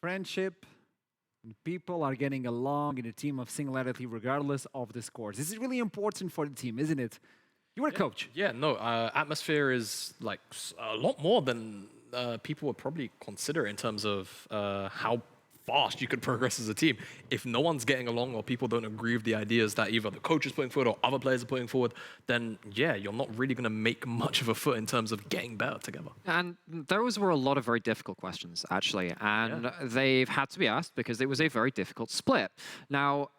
friendship, and people are getting along in a team of Singularity regardless of the scores. This is really important for the team, isn't it? You were a coach. Yeah, no, atmosphere is like a lot more than people would probably consider in terms of how fast you could progress as a team. If no one's getting along or people don't agree with the ideas that either the coach is putting forward or other players are putting forward, then yeah, you're not really going to make much of a foot in terms of getting better together. And those were a lot of very difficult questions, actually. And they've had to be asked because it was a very difficult split. Now,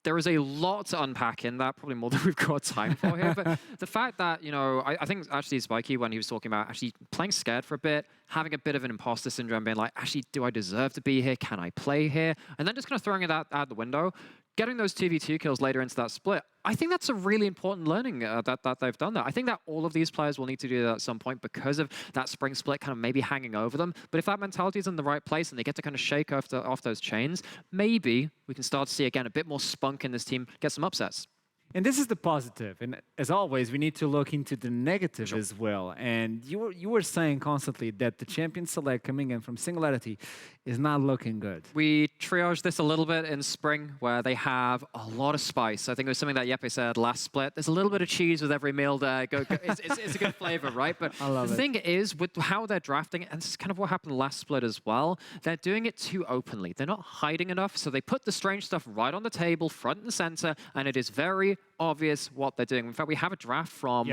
there is a lot to unpack in that, probably more than we've got time for here. But the fact that, you know, I think actually Spikey, when he was talking about actually playing scared for a bit, having a bit of an imposter syndrome, being like, actually, do I deserve to be here? Can I play here? And then just kind of throwing it out the window. Getting those 2v2 kills later into that split, I think that's a really important learning that they've done that. I think that all of these players will need to do that at some point because of that spring split kind of maybe hanging over them. But if that mentality is in the right place and they get to kind of shake off those chains, maybe we can start to see, again, a bit more spunk in this team, get some upsets. And this is the positive. And as always, we need to look into the negative as well. And you were saying constantly that the champion select coming in from Singularity is not looking good. We triaged this a little bit in spring where they have a lot of spice. I think it was something that Yeppe said last split. There's a little bit of cheese with every meal there. It's a good flavor, right? But the thing is, with how they're drafting it, and this is kind of what happened last split as well, they're doing it too openly. They're not hiding enough, so they put the strange stuff right on the table, front and center, and it is very obvious what they're doing. In fact, we have a draft from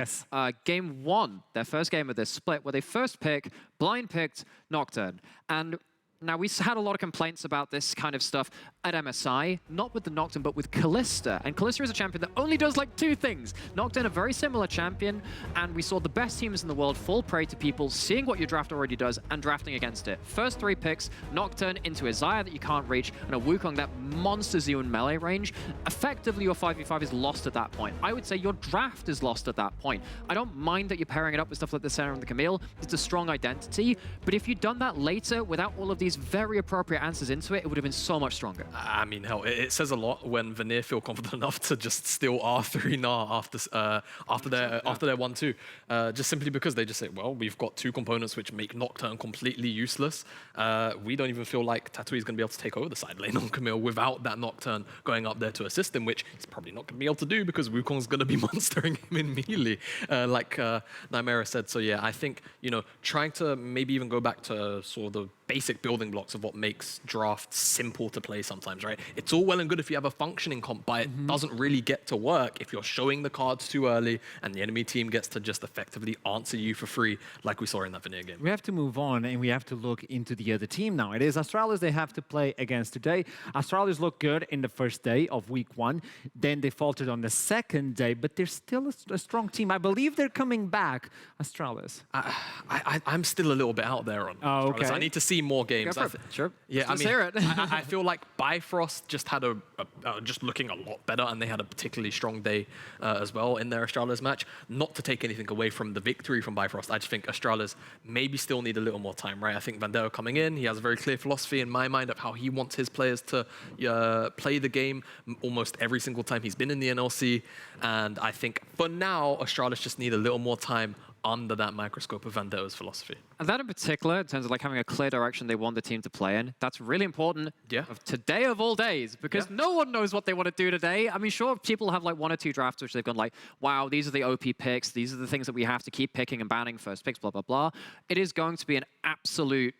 game 1, their first game of this split, where they first blind picked Nocturne. And now, we had a lot of complaints about this kind of stuff at MSI, not with the Nocturne, but with Kalista. And Kalista is a champion that only does like 2 things. Nocturne, a very similar champion, and we saw the best teams in the world fall prey to people seeing what your draft already does and drafting against it. First 3 picks, Nocturne into a Xayah that you can't reach, and a Wukong that monsters you in melee range. Effectively, your 5v5 is lost at that point. I would say your draft is lost at that point. I don't mind that you're pairing it up with stuff like the Senna and the Camille. It's a strong identity, but if you'd done that later without all of these very appropriate answers into it, it would have been so much stronger. I mean, hell, it says a lot when Veneer feel confident enough to just steal R3 Gnar after their 1-2, just simply because they just say, well, we've got 2 components which make Nocturne completely useless. We don't even feel like Tatui is going to be able to take over the side lane on Camille without that Nocturne going up there to assist him, which he's probably not going to be able to do because Wukong's going to be monstering him in melee, like Nymera said. So yeah, I think, you know, trying to maybe even go back to sort of the basic building blocks of what makes drafts simple to play sometimes, right? It's all well and good if you have a functioning comp, but it doesn't really get to work if you're showing the cards too early and the enemy team gets to just effectively answer you for free, like we saw in that Veneer game. We have to move on and we have to look into the other team now. It is Astralis they have to play against today. Astralis looked good in the first day of week 1. Then they faltered on the second day, but they're still a strong team. I believe they're coming back, Astralis. I'm still a little bit out there on Astralis. Okay. I need to see more games. Sure. Yeah, Let's hear it. I feel like Bifrost just had just looking a lot better, and they had a particularly strong day as well in their Astralis match. Not to take anything away from the victory from Bifrost, I just think Astralis maybe still need a little more time, right? I think Vandero coming in, he has a very clear philosophy in my mind of how he wants his players to play the game almost every single time he's been in the NLC, and I think for now, Astralis just need a little more time under that microscope of Vandero's philosophy. And that in particular, in terms of like having a clear direction they want the team to play in, that's really important of today of all days, because no one knows what they want to do today. I mean, sure, people have like 1 or 2 drafts which they've gone like, wow, these are the OP picks, these are the things that we have to keep picking and banning first picks, blah, blah, blah. It is going to be an absolute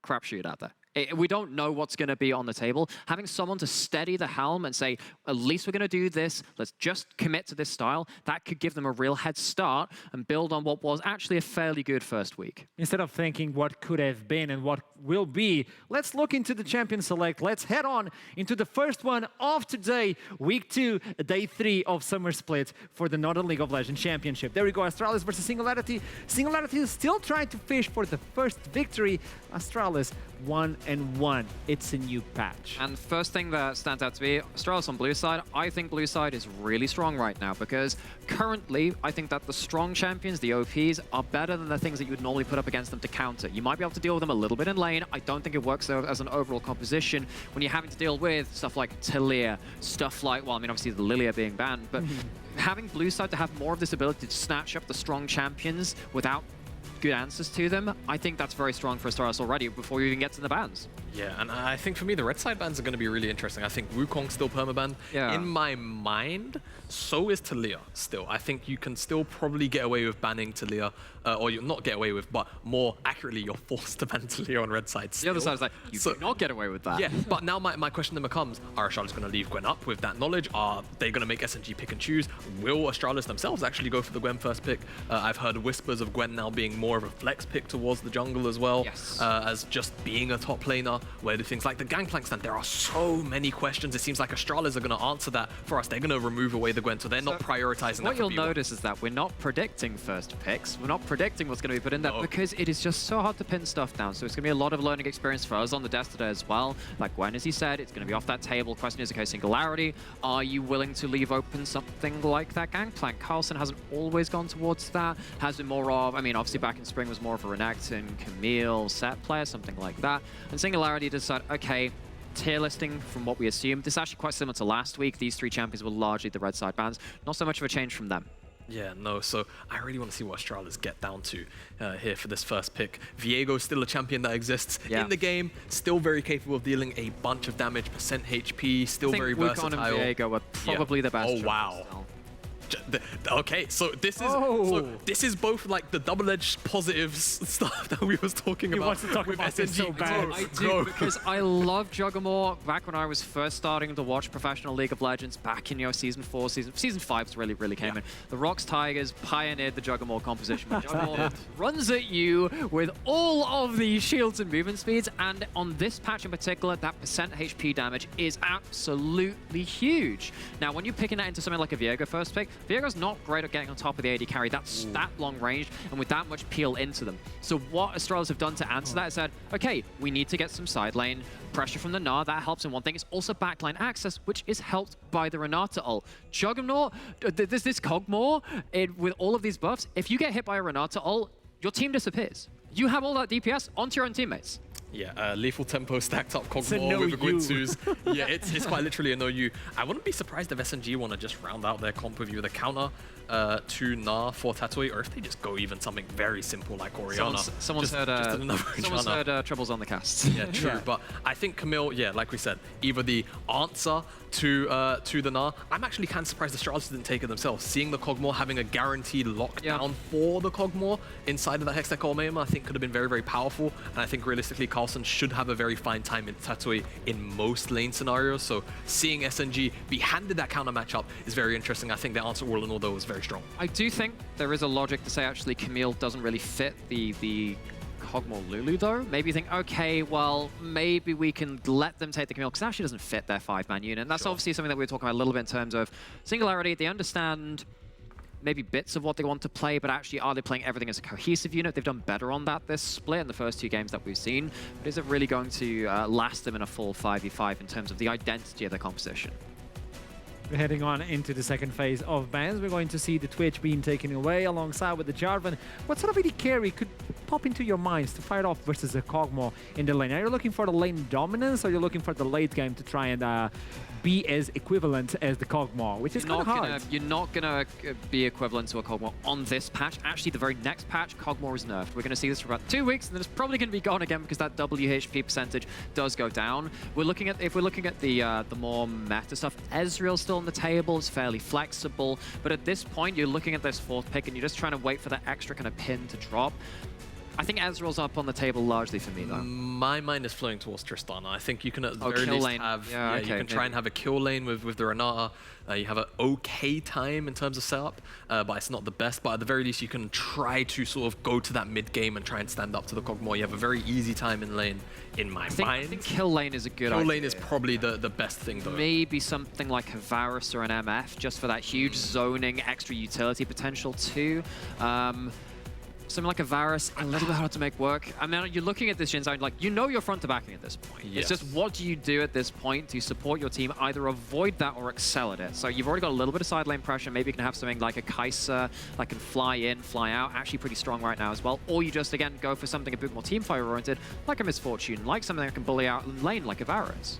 crapshoot out there. We don't know what's going to be on the table. Having someone to steady the helm and say, at least we're going to do this, let's just commit to this style, that could give them a real head start and build on what was actually a fairly good first week. Instead of thinking what could have been and what will be, let's look into the champion select. Let's head on into the first one of today, week 2, day 3 of Summer Split for the Northern League of Legends Championship. There we go, Astralis versus Singularity. Singularity is still trying to fish for the first victory. Astralis 1-1. It's a new patch. And the first thing that stands out to me, Astralis on blue side, I think blue side is really strong right now because currently I think that the strong champions, the OPs, are better than the things that you would normally put up against them to counter. You might be able to deal with them a little bit in lane. I don't think it works as an overall composition when you're having to deal with stuff like Talia, stuff like, well, I mean, obviously the Lilia being banned, but having blue side to have more of this ability to snatch up the strong champions without good answers to them, I think that's very strong for Astralis already before you even get to the bans. Yeah, and I think for me, the red side bans are going to be really interesting. I think Wukong's still permabanned. Yeah. In my mind, so is Talia still. I think you can still probably get away with banning Talia, or you not get away with, but more accurately, you're forced to ban Talia on red side The still. other side is like, you do not get away with that. Yeah, but now my question then becomes, are Astralis going to leave Gwen up with that knowledge? Are they going to make SNG pick and choose? Will Astralis themselves actually go for the Gwen first pick? I've heard whispers of Gwen now being more of a flex pick towards the jungle as well, Yes. as just being a top laner. Where do things like the Gangplank stand? There are so many questions. It seems like Astralis are going to answer that for us. They're going to remove away the Gwen, so they're not prioritizing that. What for you'll B1. notice is that we're not predicting first picks. We're not predicting what's going to be put in there because it is just so hard to pin stuff down. So it's going to be a lot of learning experience for us on the desk today as well. Like Gwen, as he said, it's going to be off that table. Question is, okay, Singularity, are you willing to leave open something like that Gangplank? Carlson hasn't always gone towards that. Has been more of, I mean, obviously back in spring was more of a Renekton, Camille, set player, something like that. And Singularity decided, okay, tier listing from what we assumed. This is actually quite similar to last week. These three champions were largely the red side bans. Not so much of a change from them. Yeah, no, so I really want to see what Astralis get down to here for this first pick. Viego's still a champion that exists in the game, still very capable of dealing a bunch of damage, percent HP, still very versatile. Wukong and Viego were probably the best. Oh, wow. Still. Okay, so this is both like the double-edged positives stuff that we was talking about. He wants to talk with about this SNG. so bad. I do, because I love Juggernaut. Back when I was first starting to watch professional League of Legends, back in season 4, season 5 really came in. The Rocks Tigers pioneered the Juggernaut composition. Where Juggernaut runs at you with all of the shields and movement speeds, and on this patch in particular, that percent HP damage is absolutely huge. Now, when you're picking that into something like a Viego first pick, Viego's not great at getting on top of the AD carry. That's that long range and with that much peel into them. So what Astralis have done to answer that is said, okay, we need to get some side lane pressure from the Gnar. That helps in one thing. It's also backline access, which is helped by the Renata ult. Juggernaut, this Cogmore, with all of these buffs, if you get hit by a Renata ult, your team disappears. You have all that DPS onto your own teammates. Yeah, lethal tempo stacked up a Cogmore no with the you. Gwinsus. Yeah, it's quite literally a no you. I wouldn't be surprised if SNG want to just round out their comp with you with a counter to Gnar for Tatooine, or if they just go even something very simple like Orianna. Someone's heard troubles on the cast. Yeah, true. But I think Camille, yeah, like we said, either the answer to the Gnar. I'm actually kind of surprised the Astralis didn't take it themselves. Seeing the Cogmore having a guaranteed lockdown for the Cogmore inside of the Hextech Olmema, I think could have been very, very powerful. And I think realistically, Carlson should have a very fine time in Tatooine in most lane scenarios. So seeing SNG be handed that counter matchup is very interesting. I think the answer all in all though was very strong. I do think there is a logic to say actually Camille doesn't really fit the Cogmore Lulu though. Maybe you think, okay, well, maybe we can let them take the Camille because it actually doesn't fit their 5-man unit. And that's obviously something that we were talking about a little bit in terms of Singularity. They understand maybe bits of what they want to play, but actually are they playing everything as a cohesive unit? They've done better on that this split in the first 2 games that we've seen. But is it really going to last them in a full 5v5 in terms of the identity of their composition? We're heading on into the second phase of bans. We're going to see the Twitch being taken away alongside with the Jarvan. What sort of AD carry could pop into your minds to fight off versus a Cogmore in the lane? Are you looking for the lane dominance, or are you looking for the late game to try and be as equivalent as the Cogmore, which is kind of hard? You're not going to be equivalent to a Cogmore on this patch. Actually, the very next patch, Cogmore is nerfed. We're going to see this for about 2 weeks, and then it's probably going to be gone again because that WHP percentage does go down. If we're looking at the more meta stuff, Ezreal's still on the table. It's fairly flexible, but at this point, you're looking at this 4th pick, and you're just trying to wait for that extra kind of pin to drop. I think Ezreal's up on the table largely for me, though. My mind is flowing towards Tristana. I think you can at the very kill least lane. have, Yeah, you can try and have a kill lane with the Renata. You have an okay time in terms of setup, but it's not the best. But at the very least, you can try to sort of go to that mid game and try and stand up to the Cogmore. You have a very easy time in lane, in my mind. I think kill lane is a good idea. Kill lane is probably the best thing, though. Maybe something like a Varus or an MF, just for that huge zoning, extra utility potential too. Something like a Varus, a little bit hard to make work. I mean, you're looking at this Jhin zone, like, you know you're front to backing at this point. Yes. It's just what do you do at this point to support your team, either avoid that or excel at it. So you've already got a little bit of side lane pressure. Maybe you can have something like a Kai'Sa that can fly in, fly out, actually pretty strong right now as well. Or you just, again, go for something a bit more teamfight oriented, like a Misfortune, like something that can bully out in lane, like a Varus.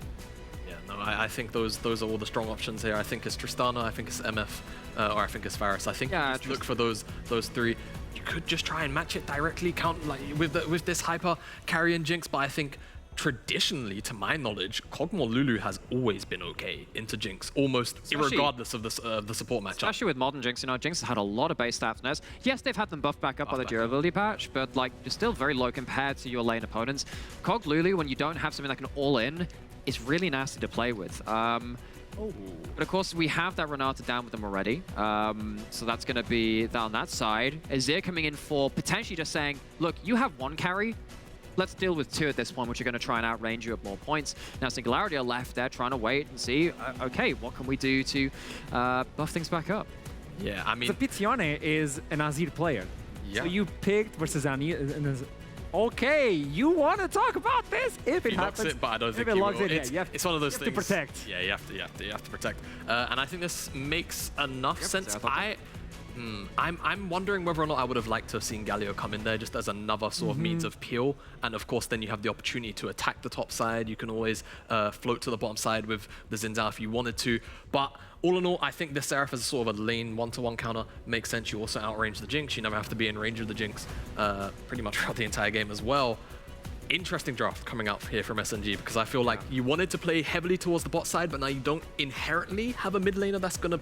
Yeah, no, I think those are all the strong options here. I think it's Tristana, I think it's MF, or I think it's Varus. I think you just look for those 3. You could just try and match it directly, count like with this hyper carry and jinx, but I think traditionally, to my knowledge, Kog'Maw Lulu has always been okay into Jinx, almost regardless of the support matchup. Especially with modern Jinx, you know, Jinx has had a lot of base stats nerfs. Yes, they've had them buffed back up by the durability patch, but like, they're still very low compared to your lane opponents. Kog Lulu, when you don't have something that can all in, is really nasty to play with. But of course, we have that Renata down with them already. So that's going to be on that side. Azir coming in for potentially just saying, look, you have one carry. Let's deal with two at this point, which are going to try and outrange you at more points. Now, Singularity are left there trying to wait and see, okay, what can we do to buff things back up? Yeah, I mean... The Pitione is an Azir player. Yeah. So you picked versus Ani. Okay, you want to talk about this? If it happens, it, but I don't think it he logs will. in, It's one of those things to protect. Yeah, you have to protect. And I think this makes enough sense. I'm wondering whether or not I would have liked to have seen Galio come in there just as another sort of means of peel. And of course, then you have the opportunity to attack the top side. You can always float to the bottom side with the Xin Zhao if you wanted to. But all in all, I think the Seraph as a sort of a lane one-to-one counter makes sense. You also outrange the Jinx. You never have to be in range of the Jinx pretty much throughout the entire game as well. Interesting draft coming out here from SNG, because I feel like you wanted to play heavily towards the bot side, but now you don't inherently have a mid laner that's going to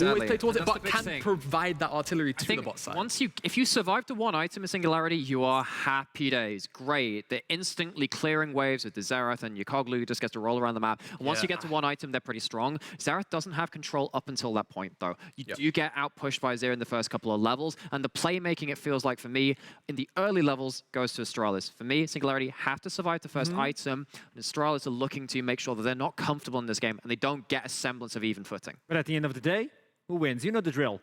always play towards it, but can provide that artillery to the bot side. If you survive the one item in Singularity, you are happy days. Great. They're instantly clearing waves with the Xerath, and your Koglu just gets to roll around the map. And once you get to one item, they're pretty strong. Xerath doesn't have control up until that point, though. You do get out-pushed by Azir in the first couple of levels, and the playmaking, it feels like, for me, in the early levels, goes to Astralis. For me, Singularity have to survive the first item, and Astralis are looking to make sure that they're not comfortable in this game, and they don't get a semblance of even footing. But at the end of the day, who wins? You know the drill.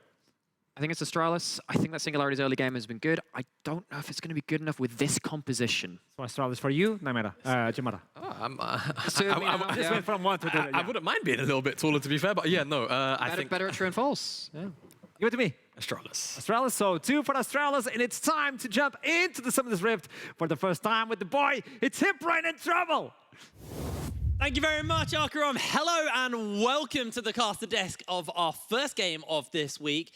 I think it's Astralis. I think that Singularity's early game has been good. I don't know if it's going to be good enough with this composition. So Astralis for you, Naimera, Jamara. I went from one to the other. I wouldn't mind being a little bit taller, to be fair, but yeah, no, I think better at true and false. Yeah. Give it to me. Astralis. Astralis, so 2 for Astralis, and it's time to jump into the Summoner's Rift for the first time with the boy. It's him, Brian, in trouble. Thank you very much, Akaram. Hello and welcome to the caster desk of our first game of this week.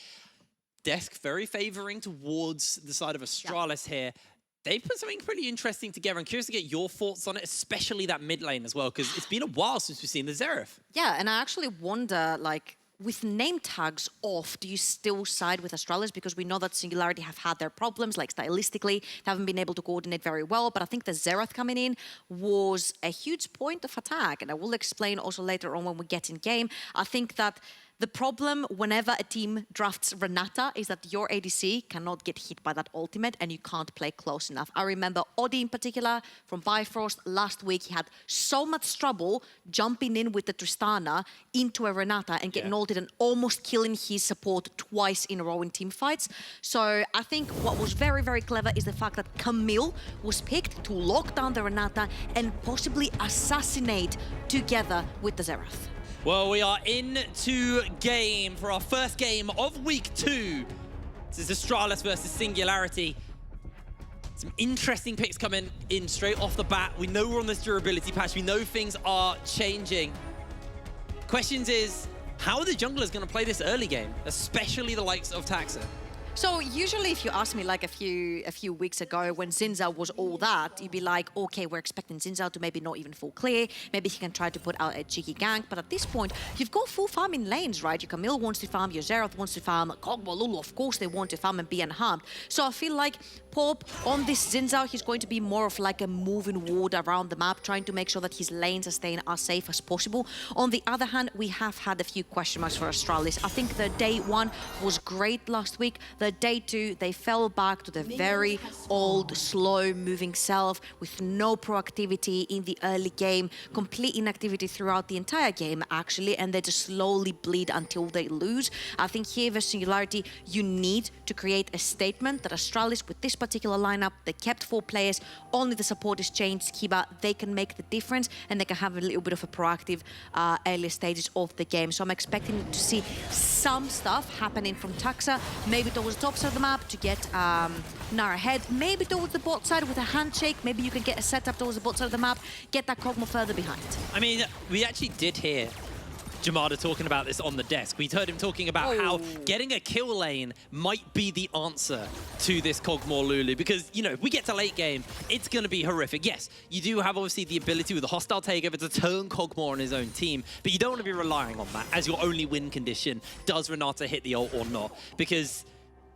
Desk very favoring towards the side of Astralis here. They put something pretty interesting together. I'm curious to get your thoughts on it, especially that mid lane as well, because it's been a while since we've seen the Xerath. Yeah, and I actually wonder, like, with name tags off, do you still side with Astralis? Because we know that Singularity have had their problems, like stylistically, they haven't been able to coordinate very well. But I think the Xerath coming in was a huge point of attack. And I will explain also later on when we get in game. I think that the problem whenever a team drafts Renata is that your ADC cannot get hit by that ultimate and you can't play close enough. I remember Odi in particular from Bifrost last week. He had so much trouble jumping in with the Tristana into a Renata and getting ulted and almost killing his support twice in a row in team fights. So I think what was very, very clever is the fact that Camille was picked to lock down the Renata and possibly assassinate together with the Xerath. Well, we are into game for our first game of week 2. This is Astralis versus Singularity. Some interesting picks coming in straight off the bat. We know we're on this durability patch. We know things are changing. Questions is, how are the junglers going to play this early game, especially the likes of Taxa? So usually if you ask me like a few weeks ago when Xin Zhao was all that, you'd be like, okay, we're expecting Xin Zhao to maybe not even full clear. Maybe he can try to put out a cheeky gank. But at this point, you've got full farming lanes, right? Your Camille wants to farm, your Xerath wants to farm, Kog'Maw Lulu, of course they want to farm and be unharmed. So I feel like Pop on this Xin Zhao, he's going to be more of like a moving ward around the map, trying to make sure that his lanes are staying as safe as possible. On the other hand, we have had a few question marks for Astralis. I think the day 1 was great last week. The day 2, they fell back to the very old, slow-moving self with no proactivity in the early game, complete inactivity throughout the entire game, actually, and they just slowly bleed until they lose. I think here with Singularity, you need to create a statement that Astralis, with this particular lineup, they kept 4 players, only the support is changed, Kiba, they can make the difference, and they can have a little bit of a proactive early stages of the game. So I'm expecting to see some stuff happening from Taxa, maybe towards the top side of the map to get Nara ahead, maybe towards the bot side with a handshake, maybe you can get a setup towards the bot side of the map, get that Kog'Maw further behind. I mean, we actually did hear Jamada talking about this on the desk. We heard him talking about how getting a kill lane might be the answer to this Kog'Maw Lulu, because, you know, if we get to late game, it's going to be horrific. Yes, you do have obviously the ability with the hostile takeover to turn Kog'Maw on his own team, but you don't want to be relying on that as your only win condition. Does Renata hit the ult or not? Because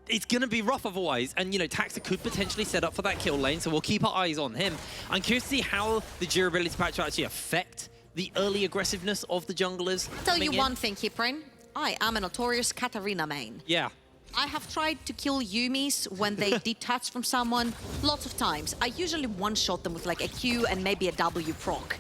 it's going to be rough otherwise, and, you know, Taxa could potentially set up for that kill lane, so we'll keep our eyes on him. I'm curious to see how the durability patch will actually affect the early aggressiveness of the junglers. I'll tell you one thing, Kiprin. I am a notorious Katarina main. Yeah. I have tried to kill Yumis when they detach from someone lots of times. I usually one-shot them with like a Q and maybe a W proc.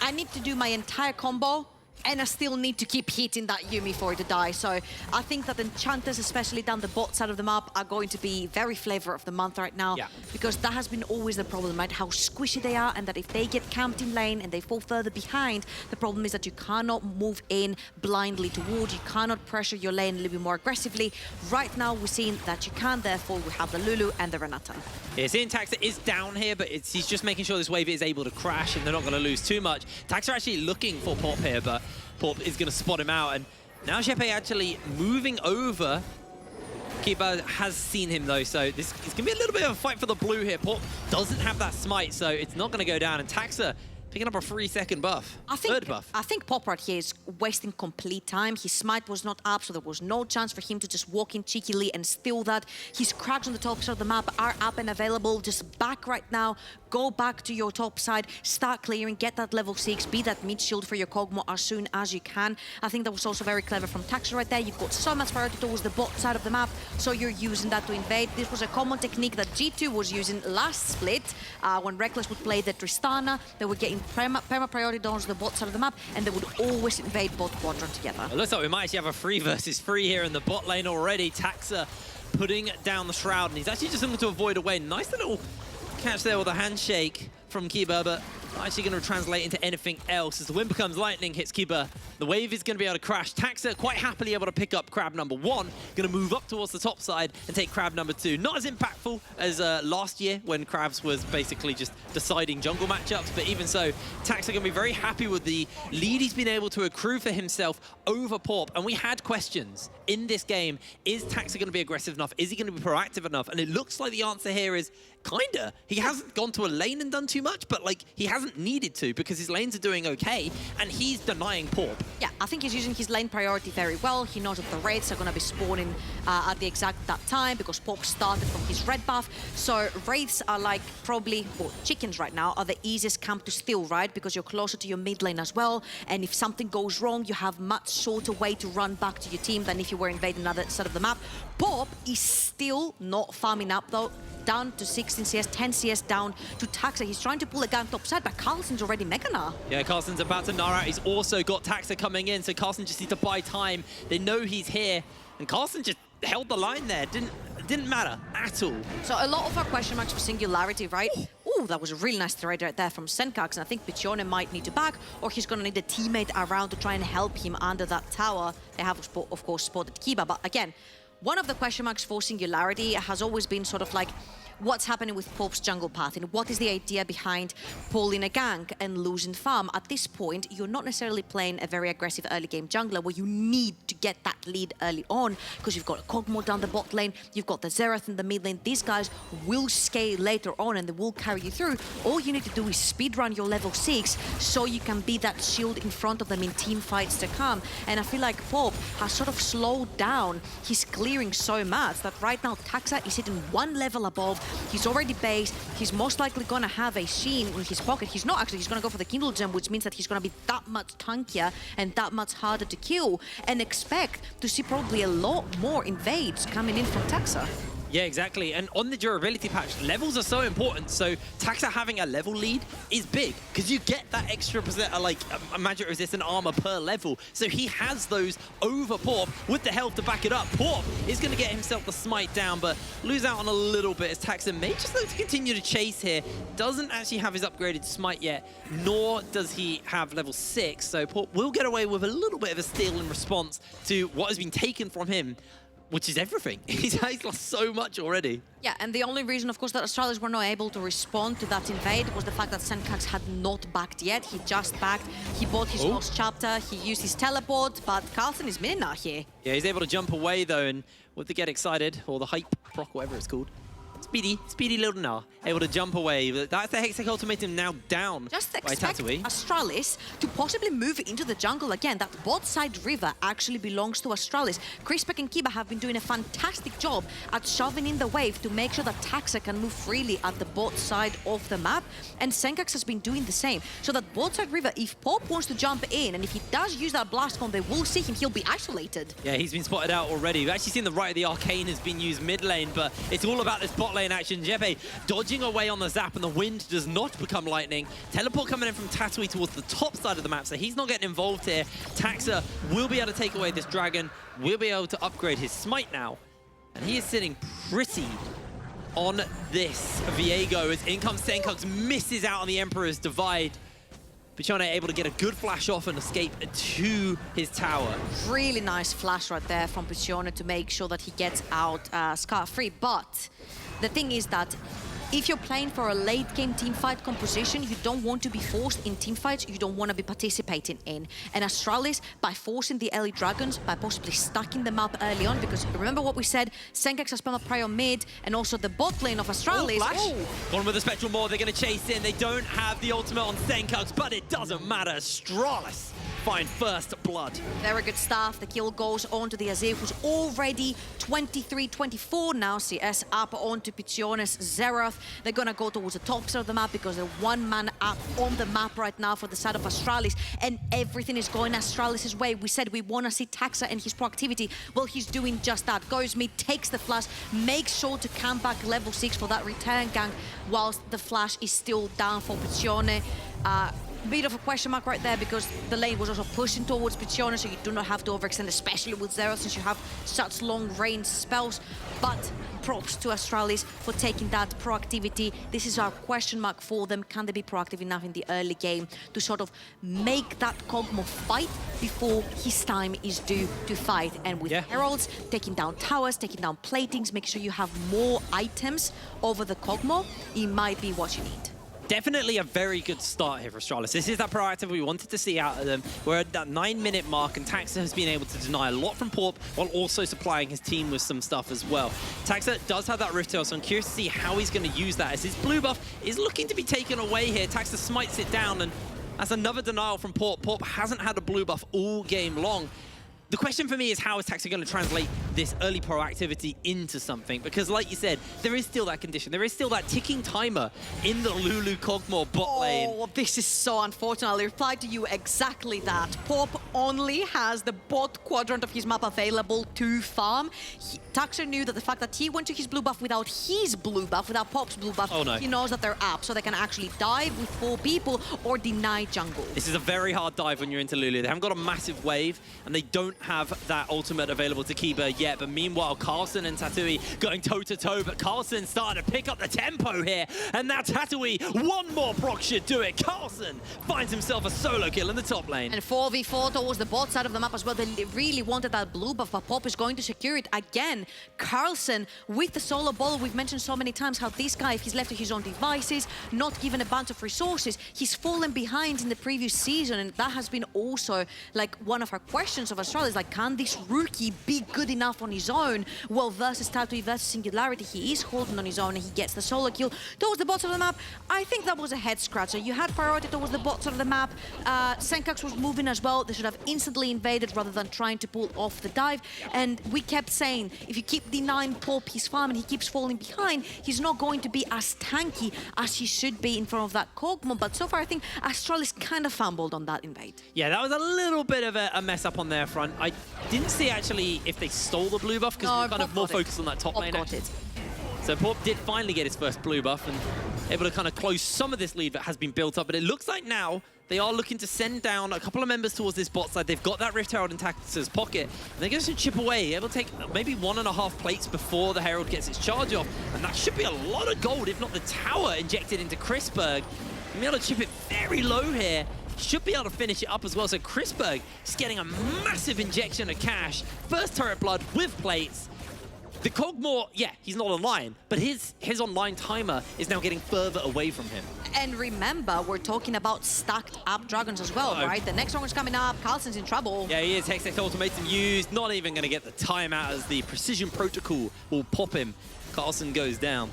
I need to do my entire combo, and I still need to keep hitting that Yumi for it to die. So I think that enchanters, especially down the bot side of the map, are going to be very flavor of the month right now. Yeah. Because that has been always the problem, right? How squishy they are, and that if they get camped in lane and they fall further behind, the problem is that you cannot move in blindly toward, you cannot pressure your lane a little bit more aggressively. Right now, we're seeing that you can, therefore we have the Lulu and the Renata. Yeah, seeing Taxa is down here, but he's just making sure this wave is able to crash and they're not going to lose too much. Taxa actually looking for Pop here, but Pop is going to spot him out, and now Jeppe actually moving over. Kiba has seen him though, so this is going to be a little bit of a fight for the blue here. Pop doesn't have that smite, so it's not going to go down, and Taxa picking up a 3-second buff, third buff. I think Pop right here is wasting complete time. His smite was not up, so there was no chance for him to just walk in cheekily and steal that. His cracks on the top side of the map are up and available. Just back right now, go back to your top side, start clearing, get that level 6, be that mid shield for your Kog'Maw as soon as you can. I think that was also very clever from Taxa right there. You've got so much priority towards the bot side of the map, so you're using that to invade. This was a common technique that G2 was using last split when Reckless would play the Tristana. They were getting perma priority down to the bot side of the map, and they would always invade bot quadrant together. It looks like we might actually have a 3 versus 3 here in the bot lane already. Taxa putting down the Shroud, and he's actually just looking to avoid away. Nice little catch there with a handshake from Kiba, but not actually going to translate into anything else. As the wind becomes lightning, hits Kiba, the wave is going to be able to crash. Taxa quite happily able to pick up crab number 1, going to move up towards the top side and take crab number 2. Not as impactful as last year when Krabs was basically just deciding jungle matchups, but even so, Taxa going to be very happy with the lead he's been able to accrue for himself over Pop. And we had questions in this game. Is Taxa going to be aggressive enough? Is he going to be proactive enough? And it looks like the answer here is kinda. He hasn't gone to a lane and done too much, but like he hasn't needed to because his lanes are doing okay, and he's denying Pop. Yeah, I think he's using his lane priority very well. He knows that the Wraiths are going to be spawning at the exact that time because Pop started from his red buff. So Wraiths are like probably, well, chickens right now are the easiest camp to steal, right? Because you're closer to your mid lane as well. And if something goes wrong, you have much shorter way to run back to your team than if you were invading another side of the map. Pop is still not farming up though. Down to 16 CS, 10 CS down to Taxa. He's trying to pull a gank top side, but Carlson's already Mega Gnar. Yeah, Carlson's about to Gnar out. He's also got Taxa coming in, so Carlson just needs to buy time. They know he's here, and Carlson just held the line there. Didn't matter at all. So a lot of our question marks for Singularity, right? Ooh, that was a really nice trade right there from Senkax, and I think Pichone might need to back, or he's going to need a teammate around to try and help him under that tower. They have, of course, spotted Kiba, but again, one of the question marks for Singularity has always been sort of like, what's happening with Pop's jungle path and what is the idea behind pulling a gank and losing farm? At this point, you're not necessarily playing a very aggressive early game jungler where you need to get that lead early on because you've got a Kog'Maw down the bot lane, you've got the Xerath in the mid lane. These guys will scale later on and they will carry you through. All you need to do is speedrun your level 6 so you can be that shield in front of them in team fights to come. And I feel like Pop has sort of slowed down his clearing so much that right now Taxa is sitting one level above. He's already based. He's most likely going to have a Sheen in his pocket. He's not actually. He's going to go for the Kindle Gem, which means that he's going to be that much tankier and that much harder to kill. And expect to see probably a lot more invades coming in from Taxa. Yeah, exactly. And on the durability patch, levels are so important. So Taxa having a level lead is big because you get that extra percent, like magic resistant armor per level. So he has those over Pop with the health to back it up. Pop is going to get himself the smite down, but lose out on a little bit as Taxa may just look to continue to chase here. Doesn't actually have his upgraded smite yet, nor does he have level 6. So Pop will get away with a little bit of a steal in response to what has been taken from him which is everything. He's lost so much already. Yeah, and the only reason, of course, that Astralis were not able to respond to that invade was the fact that Senkax had not backed yet. He just backed. He bought his lost chapter. He used his teleport, but Carlson is minute now here. Yeah, he's able to jump away, though, and with the get excited, or the hype proc, whatever it's called. Speedy little Gnar, able to jump away. That's the Hextech ultimatum now down Just by expect Tatooine. Astralis to possibly move into the jungle again. That bot side river actually belongs to Astralis. Crispek and Kiba have been doing a fantastic job at shoving in the wave to make sure that Taxa can move freely at the bot side of the map, and Senkax has been doing the same. So that bot side river, if Pop wants to jump in, and if he does use that blast bomb, they will see him, he'll be isolated. Yeah, he's been spotted out already. We've actually seen the right of the Arcane has been used mid lane, but it's all about this bot lane action. Jeppe dodging away on the zap, and the wind does not become lightning. Teleport coming in from Tatooine towards the top side of the map, so he's not getting involved here. Taxa will be able to take away this dragon, will be able to upgrade his smite now. And he is sitting pretty on this Viego as in comes Senkax, misses out on the Emperor's Divide. Pichone able to get a good flash off and escape to his tower. Really nice flash right there from Pichone to make sure that he gets out scot-free. But the thing is that if you're playing for a late game teamfight composition, you don't want to be forced in teamfights you don't want to be participating in. And Astralis, by forcing the early dragons, by possibly stacking them up early on, because remember what we said, Senkax has spun up prior mid, and also the bot lane of Astralis. Gone with the Spectral Maw, they're going to chase in. They don't have the ultimate on Senkax, but it doesn't matter. Astralis find first blood. Very good stuff. The kill goes on to the Azir, who's already 23-24 now. CS up onto Pichione's Zerath. They're gonna go towards the top side of the map because they're one man up on the map right now for the side of Astralis, and everything is going Astralis' way. We said we want to see Taxa and his proactivity. Well, he's doing just that. Goes mid, takes the flash, makes sure to come back level 6 for that return gank, whilst the flash is still down for Pichione. Bit of a question mark right there because the lane was also pushing towards Pichione, so you do not have to overextend, especially with Zero, since you have such long range spells. But props to Astralis for taking that proactivity. This is our question mark for them. Can they be proactive enough in the early game to sort of make that Kog'Maw fight before his time is due to fight? And with Heralds, taking down towers, taking down platings, make sure you have more items over the Kog'Maw, it might be what you need. Definitely a very good start here for Astralis. This is that proactive we wanted to see out of them. We're at that 9-minute mark, and Taxa has been able to deny a lot from Porp while also supplying his team with some stuff as well. Taxa does have that Rift Tail, so I'm curious to see how he's going to use that as his blue buff is looking to be taken away here. Taxa smites it down, and that's another denial from Porp. Porp hasn't had a blue buff all game long. The question for me is, how is Taxa going to translate this early proactivity into something? Because like you said, there is still that condition. There is still that ticking timer in the Lulu Kog'Maw bot lane. Oh, this is so unfortunate. I'll reply to you exactly that. Pop only has the bot quadrant of his map available to farm. Taxa knew that the fact that he went to his blue buff without his blue buff, without Pop's blue buff, he knows that they're up, so they can actually dive with 4 people or deny jungle. This is a very hard dive when you're into Lulu. They haven't got a massive wave, and they don't have that ultimate available to Kiba yet. But meanwhile, Carlson and Tatui going toe-to-toe, but Carlson starting to pick up the tempo here. And now Tatui, one more proc should do it. Carlson finds himself a solo kill in the top lane. And 4v4 towards the bot side of the map as well. They really wanted that blue buff, but Pop is going to secure it again. Carlson with the solo ball. We've mentioned so many times how this guy, if he's left to his own devices, not given a bunch of resources, he's fallen behind in the previous season, and that has been also like one of our questions of Astralis, like, can this rookie be good enough on his own? Well, versus Tatui versus Singularity, he is holding on his own and he gets the solo kill towards the bottom of the map. I think that was a head scratcher. You had priority towards the bottom of the map. Senkax was moving as well. They should have instantly invaded rather than trying to pull off the dive. And we kept saying, if you keep denying Pop his farm and he keeps falling behind, he's not going to be as tanky as he should be in front of that Kog'Maw. But so far, I think Astralis kind of fumbled on that invade. Yeah, that was a little bit of a mess up on their front. I didn't see actually if they stole the blue buff, because we're kind of more focused on that top lane. So Pop did finally get his first blue buff and able to kind of close some of this lead that has been built up. But it looks like now they are looking to send down a couple of members towards this bot side. They've got that Rift Herald in Taxa's pocket, and they're going to chip away. Able to take maybe 1.5 plates before the Herald gets its charge off, and that should be a lot of gold, if not the tower injected into Chrisberg. Be able to chip it very low here. Should be able to finish it up as well. So Chrisberg is getting a massive injection of cash. First turret blood with plates. The Kog'Maw, yeah, he's not online, but his online timer is now getting further away from him. And remember, we're talking about stacked up dragons as well, right? The next dragon's coming up, Carlsen's in trouble. Yeah, he is. Hextech Ultimatum used, not even going to get the timeout as the Precision Protocol will pop him. Carlsen goes down.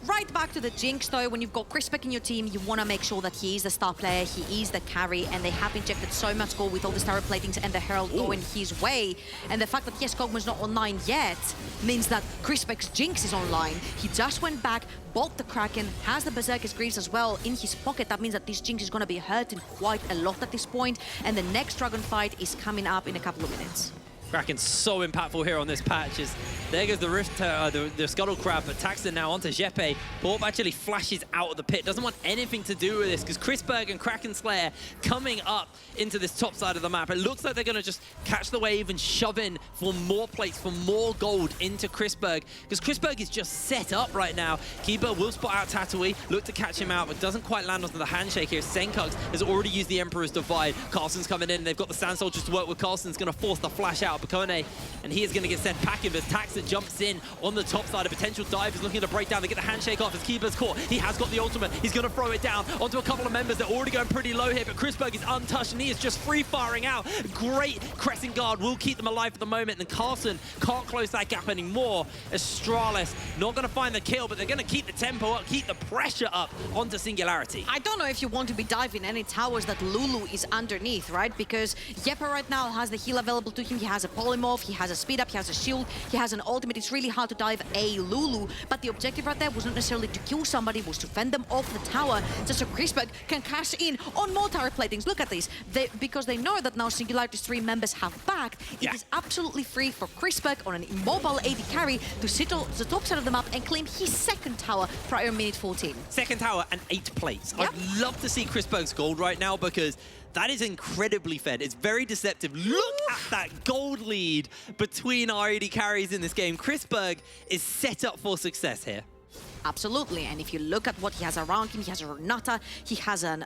Right back to the Jinx, though. When you've got Crispec in your team, you want to make sure that he is the star player, he is the carry, and they have injected so much gold with all the star platings and the Herald going his way. And the fact that, yes, Kog'Maw's not online yet means that Crispec's Jinx is online. He just went back, bought the Kraken, has the Berserker's Greaves as well in his pocket. That means that this Jinx is going to be hurting quite a lot at this point, and the next Dragon fight is coming up in a couple of minutes. Kraken's so impactful here on this patch. There goes the Rift, the Scuttle Crab, but Taxton now onto Jeppe. Borb actually flashes out of the pit, doesn't want anything to do with this, because Crispberg and Kraken Slayer coming up into this top side of the map. It looks like they're going to just catch the wave and shove in for more plates, for more gold into Crispberg, because Crispberg is just set up right now. Keeper will spot out Tatooine, look to catch him out, but doesn't quite land onto the handshake here. Senkux has already used the Emperor's Divide. Carlsen's coming in, they've got the Sand Soldiers to work with. Carlsen's going to force the flash out. Bakone, and he is going to get sent packing, but Taxa jumps in on the top side. A potential dive is looking to break down. They get the handshake off as Keeper's caught. He has got the ultimate. He's going to throw it down onto a couple of members. They're already going pretty low here, but Crispberg is untouched, and he is just free-firing out. Great Crescent Guard will keep them alive for the moment, and Carlsen can't close that gap anymore. Astralis not going to find the kill, but they're going to keep the tempo up, keep the pressure up onto Singularity. I don't know if you want to be diving any towers that Lulu is underneath, right? Because Jeppe right now has the heal available to him. He has a polymorph, he has a speed up, he has a shield, he has an ultimate. It's really hard to dive a Lulu, but the objective right there was not necessarily to kill somebody, it was to fend them off the tower, just so Crispberg can cash in on more tower platings. Look at this. Because they know that now Singularity's 3 members have backed, it is absolutely free for Crispberg on an immobile AD carry to sit on the top side of the map and claim his second tower prior minute 14. Second tower and 8 plates. Yep. I'd love to see Crispberg's gold right now, because that is incredibly fed. It's very deceptive. Look at that gold lead between our AD carries in this game. Crispberg is set up for success here. Absolutely, and if you look at what he has around him, he has a Renata, he has an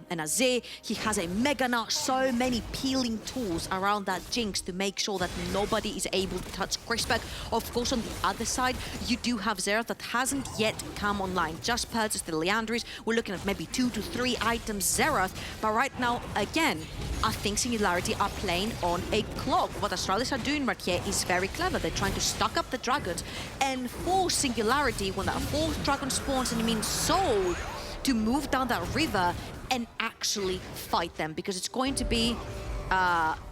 Azir, he has a Mega Nut, so many peeling tools around that Jinx to make sure that nobody is able to touch Crispberg. Of course, on the other side, you do have Xerath that hasn't yet come online. Just purchased the Leandris. We're looking at maybe 2 to 3 items Xerath, but right now, again, I think Singularity are playing on a clock. What Astralis are doing right here is very clever. They're trying to stock up the dragons and force Singularity, when that fourth dragon spawns and it means Soul, to move down that river and actually fight them, because it's going to be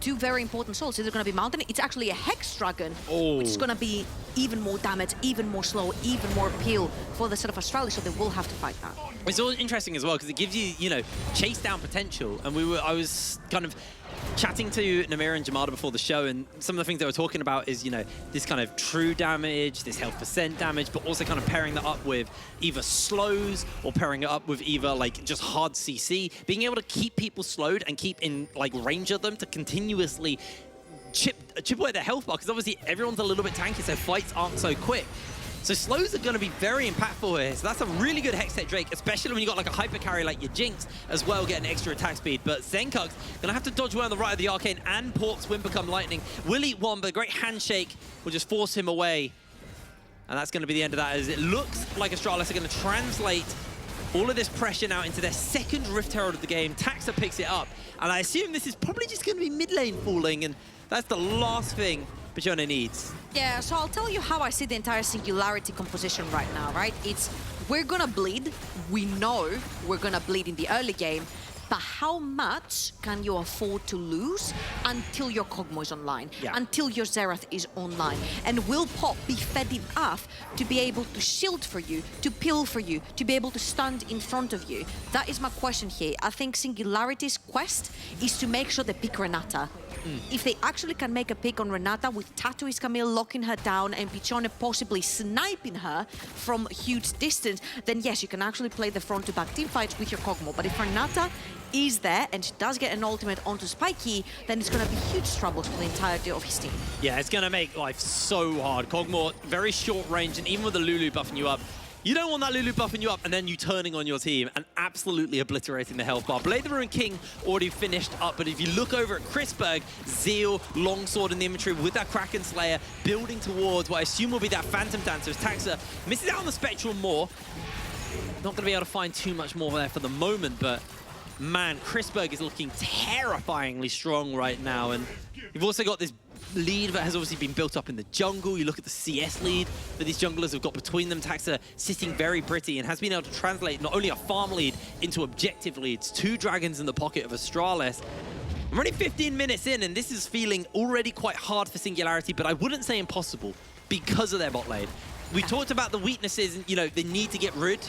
2 very important souls. Either going to be Mountain, it's actually a Hex Dragon, which is going to be even more damage, even more slow, even more appeal for the set of Astralis, so they will have to fight that. It's all interesting as well, because it gives you, you know, chase down potential. And I was kind of chatting to Namira and Jamada before the show, and some of the things they were talking about is, you know, this kind of true damage, this health percent damage, but also kind of pairing that up with either slows or pairing it up with either like just hard CC, being able to keep people slowed and keep in like range of them to continuously chip away their health bar, because obviously everyone's a little bit tanky, so fights aren't so quick. So slows are going to be very impactful here. So that's a really good Hextech Drake, especially when you got like a hyper carry like your Jinx as well, getting extra attack speed. But Senkux going to have to dodge away on the right of the Arcane, and Pork's Wind Become Lightning will eat one, but a great handshake will just force him away. And that's going to be the end of that, as it looks like Astralis are going to translate all of this pressure now into their second Rift Herald of the game. Taxa picks it up, and I assume this is probably just going to be mid lane falling, and that's the last thing Pachona needs. Yeah, so I'll tell you how I see the entire Singularity composition right now, right? It's, we're gonna bleed. We know we're gonna bleed in the early game, but how much can you afford to lose until your Kog'Maw is online, until your Xerath is online? And will Pop be fed enough to be able to shield for you, to peel for you, to be able to stand in front of you? That is my question here. I think Singularity's quest is to make sure they pick Renata. If they actually can make a pick on Renata with Tatooine Camille locking her down and Pichone possibly sniping her from a huge distance, then yes, you can actually play the front-to-back team fights with your Kog'Maw. But if Renata is there and she does get an ultimate onto Spiky, then it's going to be huge troubles for the entirety of his team. Yeah, it's going to make life so hard. Kog'Maw, very short range, and even with the Lulu buffing you up, You don't want that Lulu buffing you up and then you turning on your team and absolutely obliterating the health bar. Blade the Ruined King already finished up, but if you look over at Chrisberg, Zeal, Longsword in the inventory with that Kraken Slayer, building towards what I assume will be that Phantom Dancer as Taxa misses out on the Spectral more. Not going to be able to find too much more there for the moment, but man, Chrisberg is looking terrifyingly strong right now. And you've also got this lead that has obviously been built up in the jungle. You look at the CS lead that these junglers have got between them. Taxa sitting very pretty and has been able to translate not only a farm lead into objective leads. 2 dragons in the pocket of Astralis. I'm already 15 minutes in, and this is feeling already quite hard for Singularity, but I wouldn't say impossible because of their bot lane. We talked about the weaknesses, and, you know, they need to get rid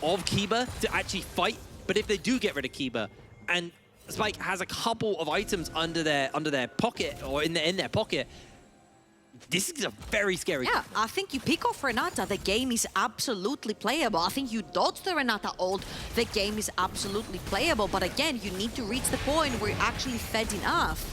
of Kiba to actually fight, but if they do get rid of Kiba, and Spike has a couple of items under their pocket or in their pocket, this is a very scary. Yeah, I think you pick off Renata, the game is absolutely playable. I think you dodge the Renata ult, the game is absolutely playable. But again, you need to reach the point where you're actually fed enough.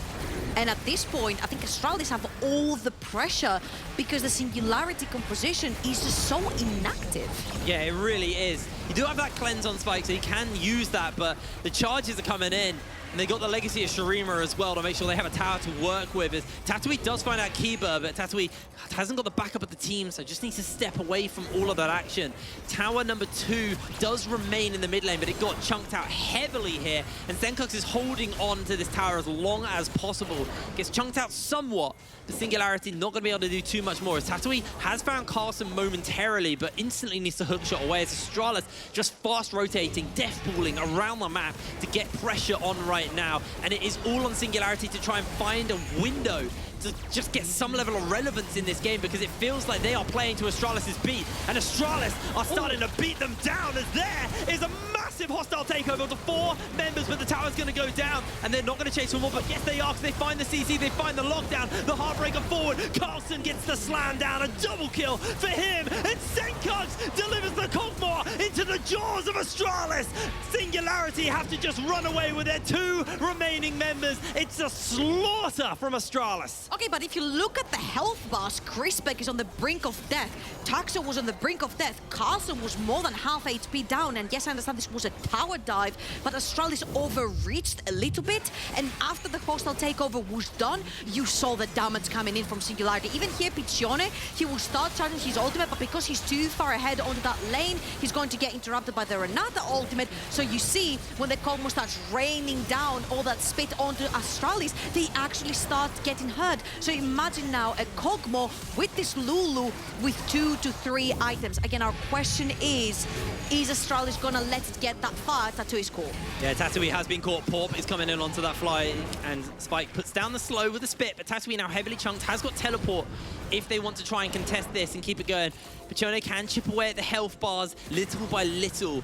And at this point, I think Astralis have all the pressure because the Singularity composition is just so inactive. Yeah, it really is. You do have that cleanse on Spike, so you can use that, but the charges are coming in. And they got the legacy of Shurima as well to make sure they have a tower to work with. As Tatooine does find out Kiba, but Tatooine hasn't got the backup of the team, so just needs to step away from all of that action. Tower number 2 does remain in the mid lane, but it got chunked out heavily here. And Zencox is holding on to this tower as long as possible. Gets chunked out somewhat. The Singularity not going to be able to do too much more. As Tatooine has found Carlson momentarily, but instantly needs to hookshot away. As Astralis just fast rotating, death pooling around the map to get pressure on right now, and it is all on Singularity to try and find a window to just get some level of relevance in this game, because it feels like they are playing to Astralis' beat, and Astralis are starting to beat them down as there is a massive hostile takeover to 4 members, but the tower's going to go down, and they're not going to chase for more, but yes they are, because they find the CC, they find the lockdown, the Heartbreaker forward, Carlson gets the slam down, a double kill for him, and Senkox delivers the Kog'Maw into the jaws of Astralis. Singularity have to just run away with their 2 remaining members. It's a slaughter from Astralis. Okay, but if you look at the health bars, Chrisbeck is on the brink of death. Taxa was on the brink of death. Carlson was more than half HP down. And yes, I understand this was a tower dive, but Astralis overreached a little bit. And after the hostile takeover was done, you saw the damage coming in from Singularity. Even here, Piccione, he will start charging his ultimate, but because he's too far ahead onto that lane, he's going to get interrupted by the Renata ultimate. So you see, when the Kog'Maw starts raining down all that spit onto Astralis, they actually start getting hurt. So imagine now a Kog'Maw with this Lulu with 2 to 3 items. Again, our question is Astralis gonna let it get that far? Tattoo is cool. Yeah, Tatooine has been caught. Porp is coming in onto that fly, and Spike puts down the slow with a spit, but Tatooine now heavily chunked, has got teleport if they want to try and contest this and keep it going. Piccione can chip away at the health bars little by little.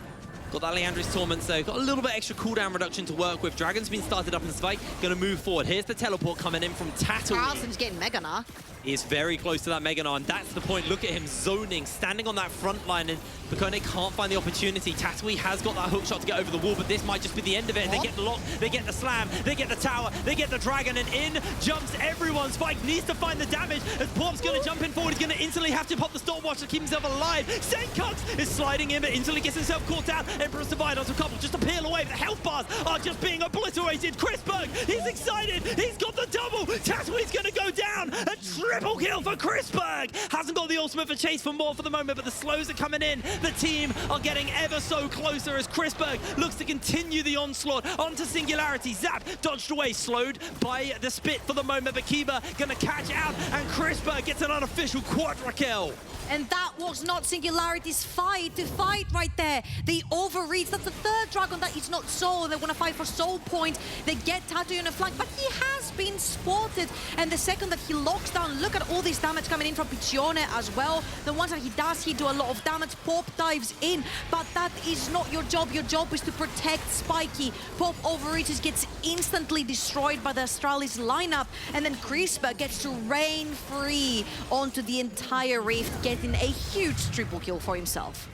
Got that Leandri's Torment, so got a little bit extra cooldown reduction to work with. Dragon's been started up in Spike, gonna move forward. Here's the teleport coming in from Tatooine. Carlson's getting Mega Gnar. He is very close to that Mega Gnar, and that's the point. Look at him zoning, standing on that front line, and Piccione can't find the opportunity. Tatooine has got that hook shot to get over the wall, but this might just be the end of it. They get the lock, they get the slam, they get the tower, they get the dragon, and in jumps everyone. Spike needs to find the damage as Porp's gonna jump in forward. He's gonna instantly have to pop the stopwatch to keep himself alive. Senkox is sliding in, but instantly gets himself caught down. Emperor's Divide onto a couple, just to peel away. The health bars are just being obliterated. Chrisberg, he's excited. He's got the double. Tatooine's gonna go down. A triple kill for Chrisberg. Hasn't got the ultimate for Chase for more for the moment, but the slows are coming in. The team are getting ever so closer as Chrisberg looks to continue the onslaught onto Singularity. Zap dodged away, slowed by the spit for the moment, but Kiba gonna catch out, and Chrisberg gets an unofficial quadra kill. And that was not Singularity's fight to fight right there. They overreached. That's the 3rd dragon that is not soul. They want to fight for soul point. They get Tattoo on the flank, but he has been spotted. And the second that he locks down, look at all this damage coming in from Piccione as well. The ones that he does, he do a lot of damage. Pop dives in, but that is not your job. Your job is to protect Spiky. Pop overreaches, gets instantly destroyed by the Astralis lineup. And then Crispa gets to reign free onto the entire Rift, getting a huge triple kill for himself.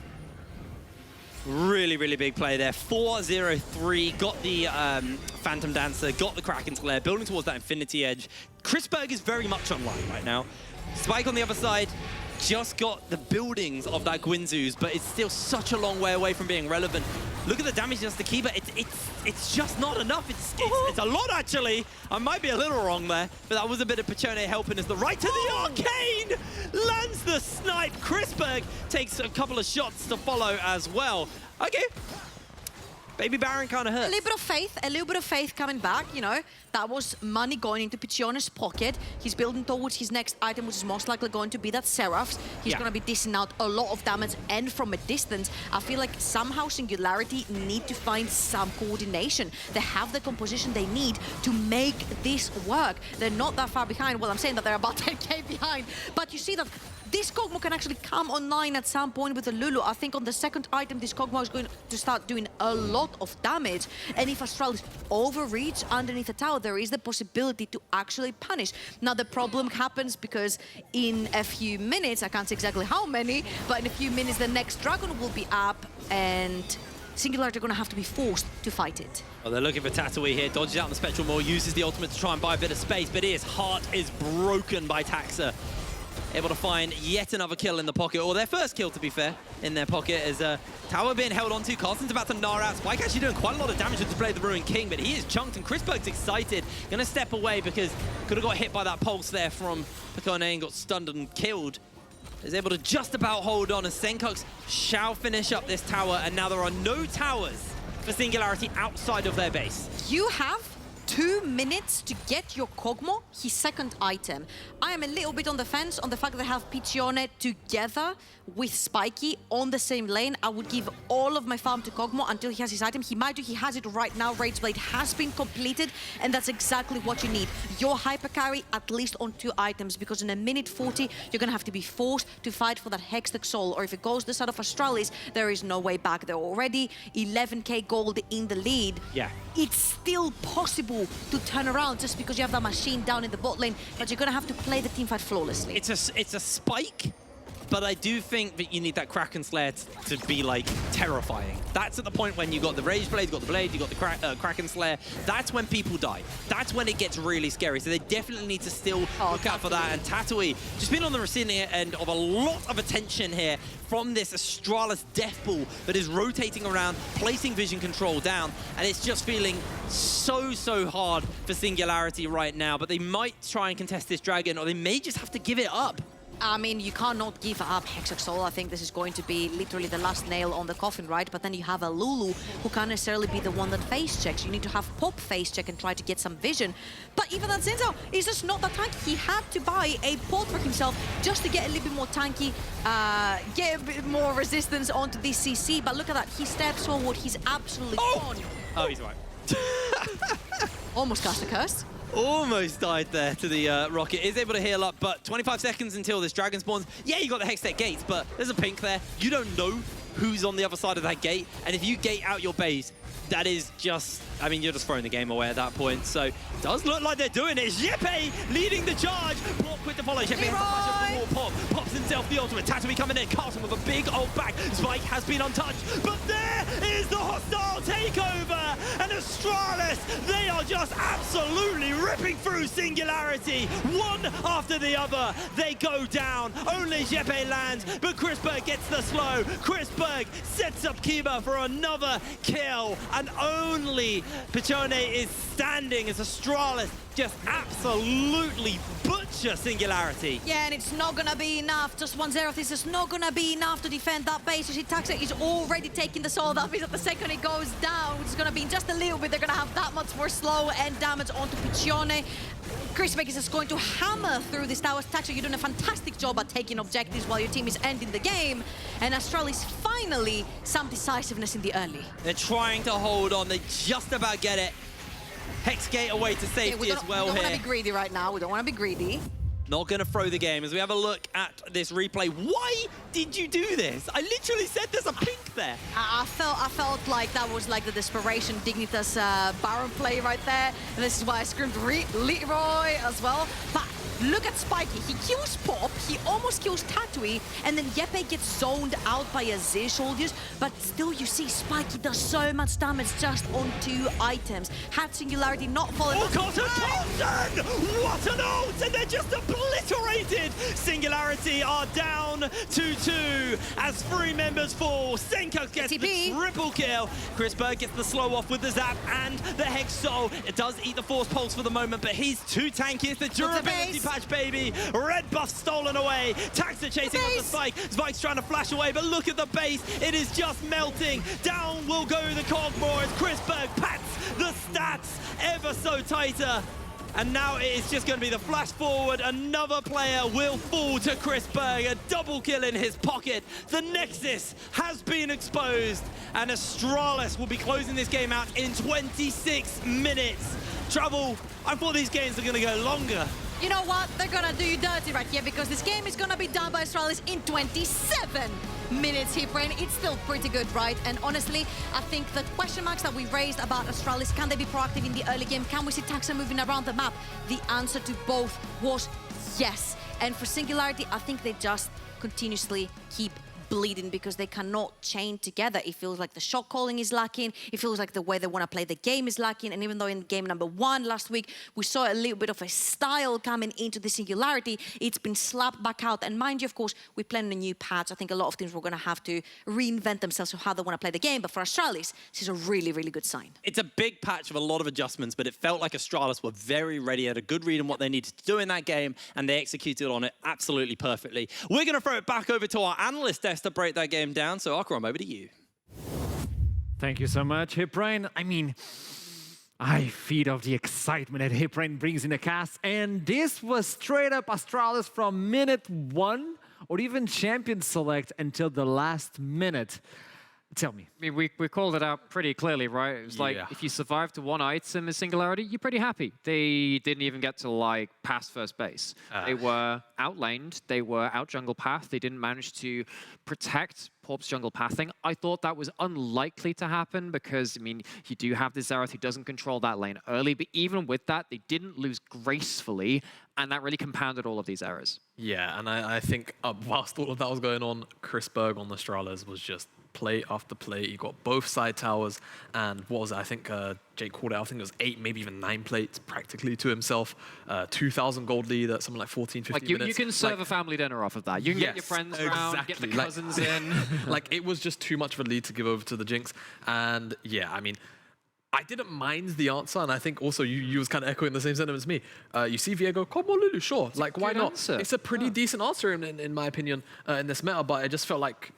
Really, really big play there. 4-0-3, got the Phantom Dancer, got the Kraken's Lair, building towards that Infinity Edge. Chrisberg is very much online right now. Spike on the other side, just got the buildings of that Guinzoos, but it's still such a long way away from being relevant. Look at the damage against the Kiba. It's just not enough. It's a lot, actually. I might be a little wrong there, but that was a bit of Pichone helping as the right to the arcane lands the snipe. Chrisberg takes a couple of shots to follow as well. Okay. Baby Baron kind of hurt. A little bit of faith coming back, you know. That was money going into Pichone's pocket. He's building towards his next item, which is most likely going to be that Seraphs. He's going to be dishing out a lot of damage, and from a distance, I feel like somehow Singularity need to find some coordination. They have the composition they need to make this work. They're not that far behind. Well, I'm saying that they're about 10k behind, but you see that this Kog'Maw can actually come online at some point with the Lulu. I think on the second item, this Kog'Maw is going to start doing a lot of damage. And if Astralis overreach underneath the tower, there is the possibility to actually punish. Now, the problem happens because in a few minutes, I can't say exactly how many, but in a few minutes, the next dragon will be up, and Singularity are going to have to be forced to fight it. Well, they're looking for Tatooine here. Dodges out on the Spectral Maul, uses the ultimate to try and buy a bit of space, but his heart is broken by Taxa. Able to find yet another kill in the pocket, or their first kill, to be fair, in their pocket, as Tower being held onto. Carson's about to gnar out. Spike actually doing quite a lot of damage with the play of the Ruined King, but he is chunked, and Chrisberg's excited. Gonna step away because could have got hit by that pulse there from Pichone and got stunned and killed. Is able to just about hold on, as Senkux shall finish up this tower, and now there are no towers for Singularity outside of their base. You have 2 minutes to get your Kog'Maw, his second item. I am a little bit on the fence on the fact that they have Pichone together with Spiky on the same lane. I would give all of my farm to Kog'Maw until he has his item. He might do, he has it right now. Rage Blade has been completed, and that's exactly what you need. Your hyper carry at least on 2 items, because in a minute 40, you're gonna have to be forced to fight for that Hextech Soul, or if it goes the side of Astralis, there is no way back. They're already 11k gold in the lead. Yeah. It's still possible to turn around just because you have that machine down in the bot lane, but you're gonna have to play the teamfight flawlessly. It's a spike, but I do think that you need that Kraken Slayer to be, like, terrifying. That's at the point when you got the Rage Blade, you got the Blade, you got the Kraken Slayer. That's when people die. That's when it gets really scary. So they definitely need to still look out for that. And Tatooine just been on the receiving end of a lot of attention here from this Astralis Death Ball that is rotating around, placing vision control down, and it's just feeling so hard for Singularity right now. But they might try and contest this dragon, or they may just have to give it up. I mean, you cannot give up Hextech Soul. I think this is going to be literally the last nail on the coffin, right? But then you have a Lulu who can't necessarily be the one that face checks. You need to have Pop face check and try to get some vision. But even that Zinzao is just not that tanky. He had to buy a pot for himself just to get a little bit more tanky, get a bit more resistance onto this CC. But look at that. He steps forward. He's absolutely gone. Oh, he's right. Almost cast a curse. Almost died there to the rocket. Is able to heal up, but 25 seconds until this dragon spawns. Yeah, you got the Hextech gates, but there's a pink there. You don't know who's on the other side of that gate, and if you gate out your base, that is just, I mean, you're just throwing the game away at that point. So it does look like they're doing it. Jeppe leading the charge. Pop quick to follow. Jeppe has the flash of the wall. Pops himself the ultimate. Tatooine coming in. Carson with a big old back. Spike has been untouched. But there is the hostile takeover. And Astralis, they are just absolutely ripping through Singularity. One after the other. They go down. Only Jeppe lands, but Chrisberg gets the slow. Chrisberg sets up Kiba for another kill. And only Pichone is standing as Astralis just absolutely butcher Singularity. Yeah, and it's not gonna be enough. Just 1-0. This is not gonna be enough to defend that base. You see, Taxa is already taking the soul. That means that the second it goes down, which is gonna be in just a little bit, they're gonna have that much more slow and damage onto Pichone. Chrisberg is just going to hammer through this tower. Taxa, you're doing a fantastic job at taking objectives while your team is ending the game. And Astralis finally some decisiveness in the early. They're trying to hold on. They just about get it. Hexgate away to safety as well here. We don't want to be greedy right now. We don't want to be greedy. Not going to throw the game. As we have a look at this replay, why did you do this? I literally said there's a pink there. I felt like that was like the desperation Dignitas Baron play right there. And this is why I screamed Leroy as well. But Look at Spiky. He kills Pop, he almost kills Tatooine, and then Yepe gets zoned out by Azir soldiers, but still you see Spiky does so much damage just on 2 items. Had Singularity not fallen... Oh, Carlton! What an ult! And they're just obliterated! Singularity are down 2-2 as 3 members fall. Senkux gets the triple kill. Chris Berg gets the slow off with the zap and the Hex Soul. It does eat the Force Pulse for the moment, but he's too tanky. It's the durability patch, baby. Red buff stolen away. Taxa chasing up the Spike. Spike's trying to flash away, but look at the base. It is just melting. Down will go the Cogmore as Chris Berg pats the stats ever so tighter. And now it is just going to be the flash forward. Another player will fall to Chris Berg. A double kill in his pocket. The Nexus has been exposed. And Astralis will be closing this game out in 26 minutes. Trouble, I thought these games are going to go longer. You know what? They're gonna do you dirty right here because this game is gonna be done by Astralis in 27 minutes, Hipbrain. It's still pretty good, right? And honestly, I think the question marks that we raised about Astralis, can they be proactive in the early game? Can we see Taxa moving around the map? The answer to both was yes. And for Singularity, I think they just continuously keep bleeding because they cannot chain together. It feels like the shot calling is lacking. It feels like the way they want to play the game is lacking. And even though in game number 1 last week, we saw a little bit of a style coming into the Singularity, it's been slapped back out. And mind you, of course, we play on a new patch. I think a lot of teams were going to have to reinvent themselves of how they want to play the game. But for Astralis, this is a really, really good sign. It's a big patch with a lot of adjustments, but it felt like Astralis were very ready, had a good read on what they needed to do in that game, and they executed on it absolutely perfectly. We're going to throw it back over to our analyst desk to break that game down. So Akram, over to you. Thank you so much, Hipbrain. I mean, I feed off the excitement that Hipbrain brings in the cast, and this was straight up Astralis from minute 1 or even champion select until the last minute. Tell me. I mean, we called it out pretty clearly, right? It was like, if you survive to 1 item in Singularity, you're pretty happy. They didn't even get to, like, past first base. They were outlaned. They were out jungle path. They didn't manage to protect Porp's jungle pathing. I thought that was unlikely to happen because, I mean, you do have the Xerath who doesn't control that lane early, but even with that, they didn't lose gracefully, and that really compounded all of these errors. Yeah, and I think whilst all of that was going on, Chris Berg on the Astralis was just play after play. You got both side towers, and what was it? I think Jake called it, I think it was 8, maybe even 9 plates practically to himself. 2,000 gold lead at something like 14, 15 minutes. You can serve a family dinner off of that. You can get your friends around, get the cousins in. Like, it was just too much of a lead to give over to the Jinx. And yeah, I mean, I didn't mind the answer, and I think also you was kind of echoing the same sentiment as me. You see Viego, come on, Lulu, sure. It's like, why not? Answer. It's a pretty decent answer, in my opinion, in this meta, but I just felt like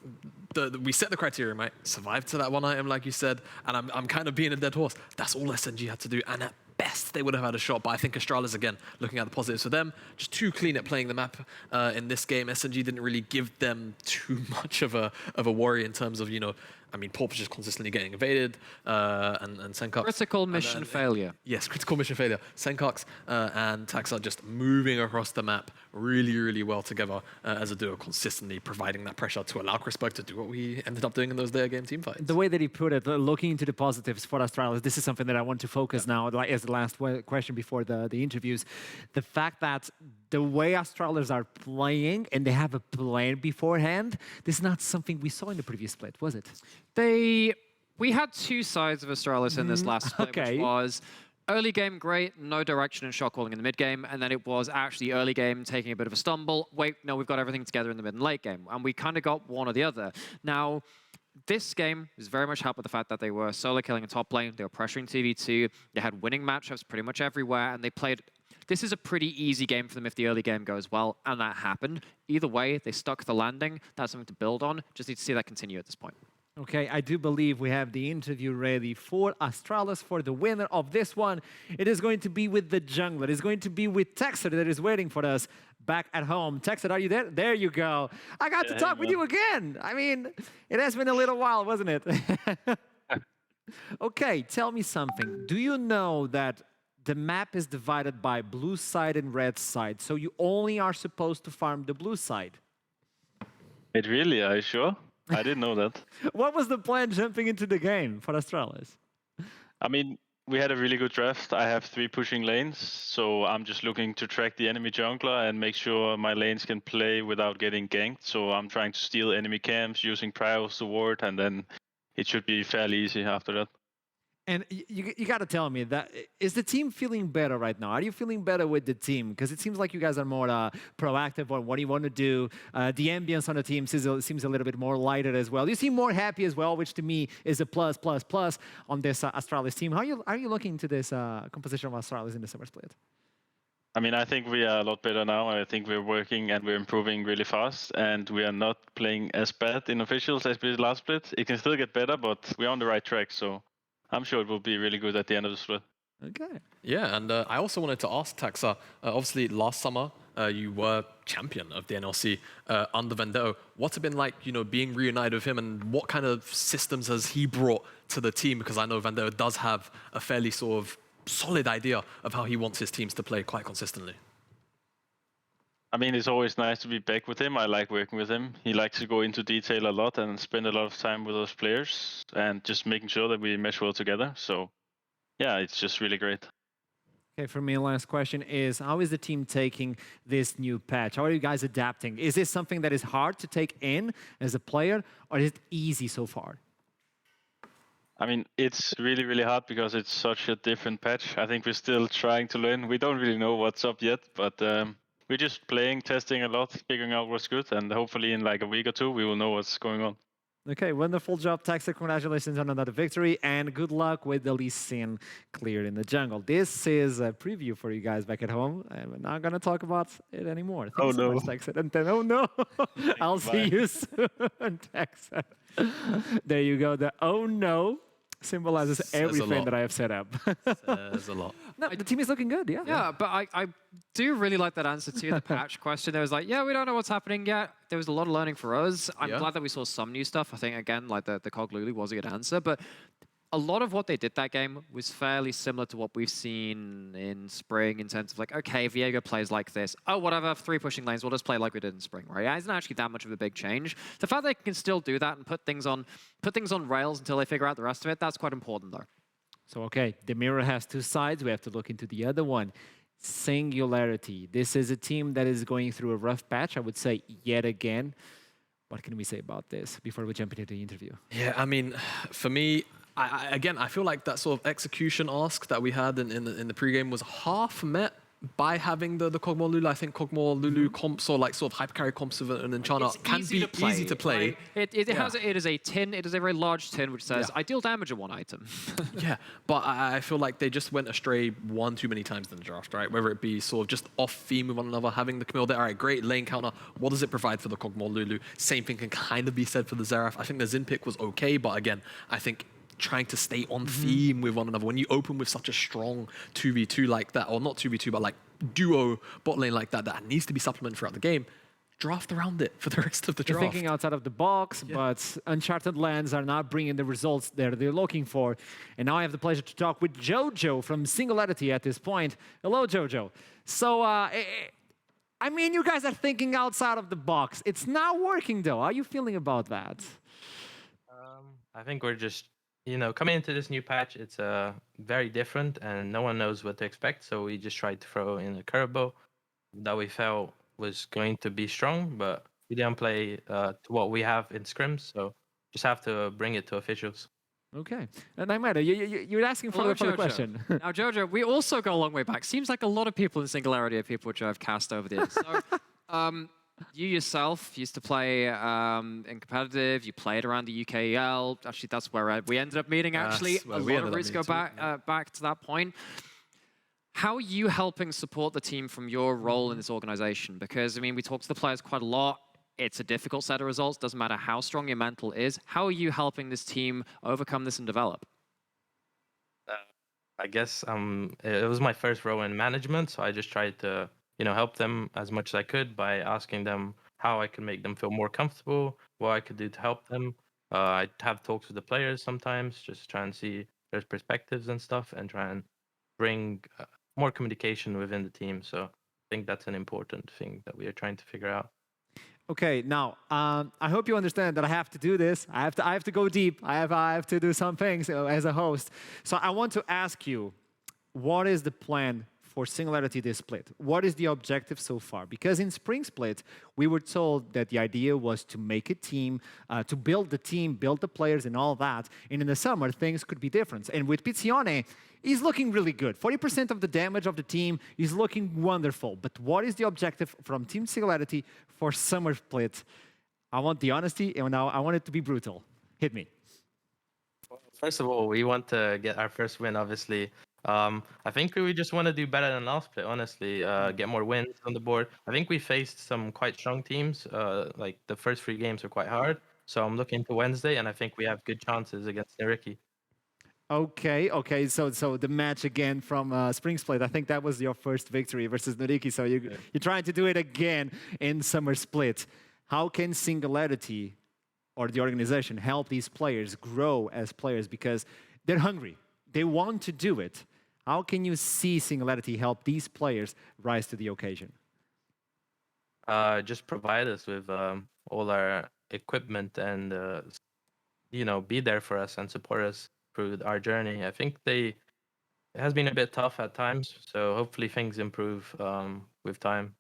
we set the criteria, right? Survive to that 1 item, like you said, and I'm kind of being a dead horse. That's all SNG had to do, and at best, they would have had a shot, but I think Astralis, again, looking at the positives for them, just too clean at playing the map in this game. SNG didn't really give them too much of a worry in terms of, you know, I mean, Porp was just consistently getting evaded, and Senkux. Critical mission failure. Yes, critical mission failure. Senkux and Taxa just moving across the map really, really well together as a duo, consistently providing that pressure to allow Chris Berg to do what we ended up doing in those day game team fights. The way that he put it, looking into the positives for Astralis, this is something that I want to focus now, like as the last question before the interviews. The fact that the way Astralis are playing and they have a plan beforehand, this is not something we saw in the previous split, was it? We had 2 sides of Astralis in this last split, which was early game great, no direction and shot calling in the mid game, and then it was actually early game taking a bit of a stumble. Wait, no, we've got everything together in the mid and late game, and we kind of got one or the other. Now, this game was very much helped by the fact that they were solo killing a top lane, they were pressuring TV2, they had winning matchups pretty much everywhere, and they played. This is a pretty easy game for them if the early game goes well, and that happened. Either way, they stuck the landing. That's something to build on. Just need to see that continue at this point. Okay, I do believe we have the interview ready for Astralis, for the winner of this one. It is going to be with the jungler. It is going to be with Texer that is waiting for us back at home. Texer, are you there? There you go. I got to talk with you again. I mean, it has been a little while, wasn't it? Okay, tell me something. Do you know that the map is divided by blue side and red side, so you only are supposed to farm the blue side? Wait, really? Are you sure? I didn't know that. What was the plan jumping into the game for Astralis? I mean, we had a really good draft. I have 3 pushing lanes, so I'm just looking to track the enemy jungler and make sure my lanes can play without getting ganked. So I'm trying to steal enemy camps using pryos to ward, and then it should be fairly easy after that. And you got to tell me that is the team feeling better right now? Are you feeling better with the team? Because it seems like you guys are more proactive on what you want to do. The ambience on the team seems a little bit more lighter as well. You seem more happy as well, which to me is a plus on this Astralis team. How are you looking to this composition of Astralis in the summer split? I mean, I think we are a lot better now. I think we're working and we're improving really fast, and we are not playing as bad in officials as we did last split. It can still get better, but we're on the right track, so I'm sure it will be really good at the end of the split. Okay. Yeah, and I also wanted to ask Taxa, obviously last summer you were champion of the NLC under Vendetto. What's it been like, being reunited with him, and what kind of systems has he brought to the team? Because I know Vendetto does have a fairly sort of solid idea of how he wants his teams to play quite consistently. I mean, it's always nice to be back with him. I like working with him. He likes to go into detail a lot and spend a lot of time with those players and just making sure that we mesh well together. So, yeah, it's just really great. Okay, for me, last question is, how is the team taking this new patch? How are you guys adapting? Is this something that is hard to take in as a player, or is it easy so far? I mean, it's really, really hard because it's such a different patch. I think we're still trying to learn. We don't really know what's up yet, but we're just playing, testing a lot, figuring out what's good, and hopefully in like a week or 2, we will know what's going on. Okay, wonderful job, Taxa. Congratulations on another victory, and good luck with the Lee Sin cleared in the jungle. This is a preview for you guys back at home. I'm not going to talk about it anymore. Thanks so much, Taxa. And then, oh no, I'll see you soon, Taxa. There you go. The oh no symbolizes everything that I have set up. Says a lot. No, the team is looking good, yeah. Yeah, but I do really like that answer to the patch question. There was like, yeah, we don't know what's happening yet. There was a lot of learning for us. I'm glad that we saw some new stuff. I think, again, like the Cog Lulu was a good answer. But a lot of what they did that game was fairly similar to what we've seen in Spring in terms of like, okay, Viego plays like this. Oh, whatever, 3 pushing lanes, we'll just play like we did in Spring, right? It isn't actually that much of a big change. The fact that they can still do that and put things on rails until they figure out the rest of it, that's quite important though. So, okay, the mirror has 2 sides. We have to look into the other one. Singularity. This is a team that is going through a rough patch, I would say, yet again. What can we say about this before we jump into the interview? Yeah, I mean, for me, I feel like that sort of execution ask that we had in the pregame was half met by having the Kog'Maw Lulu. I think Kog'Maw Lulu comps or like sort of hyper carry comps with an enchanter can be easy to play. It is a tin. It is a very large tin which says I deal damage on 1 item. Yeah, but I feel like they just went astray one too many times in the draft, right? Whether it be sort of just off theme with one another, having the Camille there, all right, great lane counter. What does it provide for the Kog'Maw Lulu? Same thing can kind of be said for the Xerath. I think the Xin pick was okay, but again, I think trying to stay on theme with one another. When you open with such a strong 2v2 like that, or not 2v2, but like duo bot lane like that needs to be supplemented throughout the game, draft around it for the rest of the draft. You're thinking outside of the box, but Uncharted lands are not bringing the results they're looking for. And now I have the pleasure to talk with Jojo from Singularity at this point. Hello, Jojo. So, I mean, you guys are thinking outside of the box. It's not working, though. How are you feeling about that? I think we're just, coming into this new patch, it's very different and no one knows what to expect. So we just tried to throw in a curveball that we felt was going to be strong, but we didn't play to what we have in scrims. So just have to bring it to officials. Okay. And Naimada, you're asking for the question. Now, Jojo, we also go a long way back. Seems like a lot of people in Singularity are people which I've cast over the years. So, you yourself used to play in competitive. You played around the UKEL. Actually, that's where we ended up meeting, actually. A lot of roots go back to that point. How are you helping support the team from your role in this organization? Because, I mean, we talk to the players quite a lot. It's a difficult set of results. Doesn't matter how strong your mental is. How are you helping this team overcome this and develop? I guess it was my first role in management, so I just tried to help them as much as I could by asking them how I could make them feel more comfortable, what I could do to help them. I have talks with the players sometimes, just try and see their perspectives and stuff, and try and bring more communication within the team. So I think that's an important thing that we are trying to figure out. Okay, now I hope you understand that I have to do this. I have to go deep. I have to do some things as a host. So I want to ask you, what is the plan for Singularity this split? What is the objective so far? Because in Spring Split, we were told that the idea was to make a team, to build the team, build the players and all that. And in the summer, things could be different. And with Pizzione, he's looking really good. 40% of the damage of the team is looking wonderful. But what is the objective from Team Singularity for summer split? I want the honesty, and now I want it to be brutal. Hit me. First of all, we want to get our first win, obviously. I think we just want to do better than last split, honestly. Get more wins on the board. I think we faced some quite strong teams. Like the first 3 games were quite hard. So I'm looking to Wednesday, and I think we have good chances against Ricky. Okay. So the match again from Spring Split. I think that was your first victory versus Noriki. So you're trying to do it again in Summer Split. How can Singularity or the organization help these players grow as players? Because they're hungry. They want to do it. How can you see Singularity help these players rise to the occasion? Just provide us with all our equipment and be there for us and support us through our journey. I think it has been a bit tough at times, so hopefully things improve with time.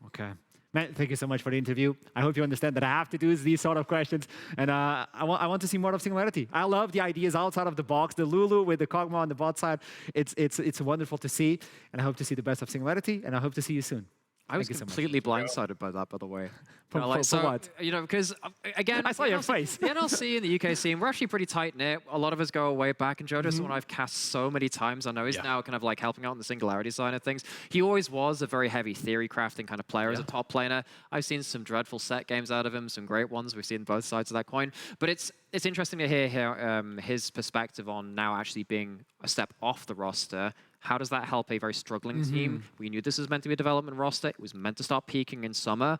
Okay. Matt, thank you so much for the interview. I hope you understand that I have to do these sort of questions, and I want to see more of Singularity. I love the ideas outside of the box, the Lulu with the Kog'Maw on the bot side. It's wonderful to see, and I hope to see the best of Singularity, and I hope to see you soon. I was completely blindsided by that, by the way. For what? Because again, I saw your face. The NLC and the UK scene, we're actually pretty tight knit. A lot of us go way back, and Jojo's someone I've cast so many times. I know he's now kind of like helping out on the Singularity side of things. He always was a very heavy theory crafting kind of player as a top laner. I've seen some dreadful set games out of him, some great ones. We've seen both sides of that coin. But it's interesting to hear his perspective on now actually being a step off the roster. How does that help a very struggling team? We knew this was meant to be a development roster. It was meant to start peaking in summer.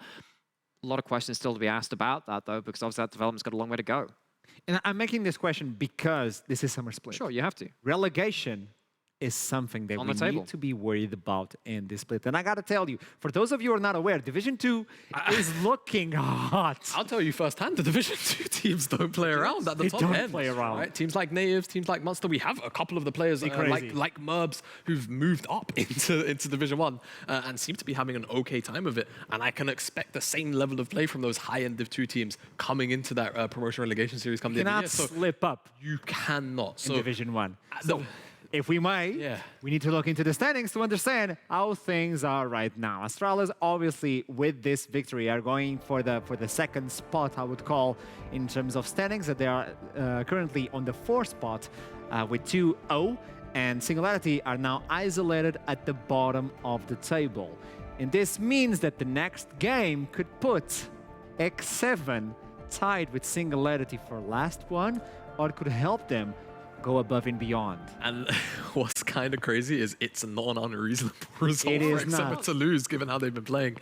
A lot of questions still to be asked about that, though, because obviously that development's got a long way to go. And I'm making this question because this is Summer Split. Sure, you have to. Relegation is something that we need to be worried about in this split. And I got to tell you, for those of you who are not aware, Division 2 is looking hot. I'll tell you firsthand, the Division 2 teams don't play around at the top end. They don't play around. Right? Teams like Natives, teams like Monster, we have a couple of the players like Merbs who've moved up into Division 1 and seem to be having an okay time of it. And I can expect the same level of play from those high-end Div 2 teams coming into that promotion relegation series come the end of the year. So slip up. You cannot. In Division 1. So, if we may, we need to look into the standings to understand how things are right now. Astralis, obviously, with this victory, are going for the second spot, I would call, in terms of standings. They are currently on the 4th spot with 2-0, and Singularity are now isolated at the bottom of the table. And this means that the next game could put X7 tied with Singularity for last one, or it could help them go above and beyond. And what's kind of crazy is it's not an unreasonable result it is for X7 to lose, given how they've been playing.